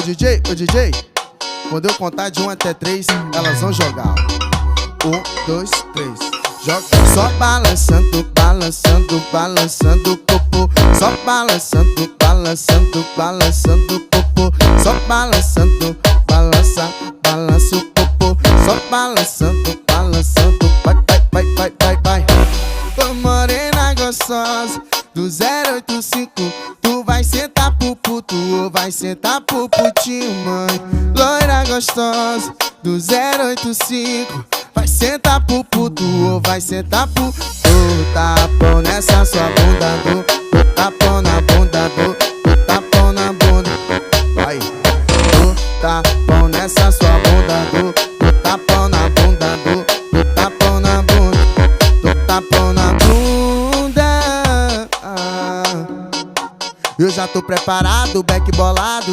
Ô DJ, quando eu contar de 1 até 3, elas vão jogar. 1, 2, 3, joga. Só balançando, balançando, balançando o popô. Só balançando, balançando, balançando o popô. Só balançando, balança, balança o popô. Só balançando, balançando, vai, vai, vai, vai, vai, vai. Ô morena gostosa do 085, tu vai sentar pro puto ou vai sentar pro putinho, mãe? Loira gostosa do 085, vai sentar pro puto ou vai sentar pro... Do tapão nessa sua bunda, do tapão na bunda, do tapão na bunda. Vai, do tapão nessa sua bunda, do tapão na bunda, do tapão na bunda, do tapão na bunda. Eu já tô preparado, back bolado,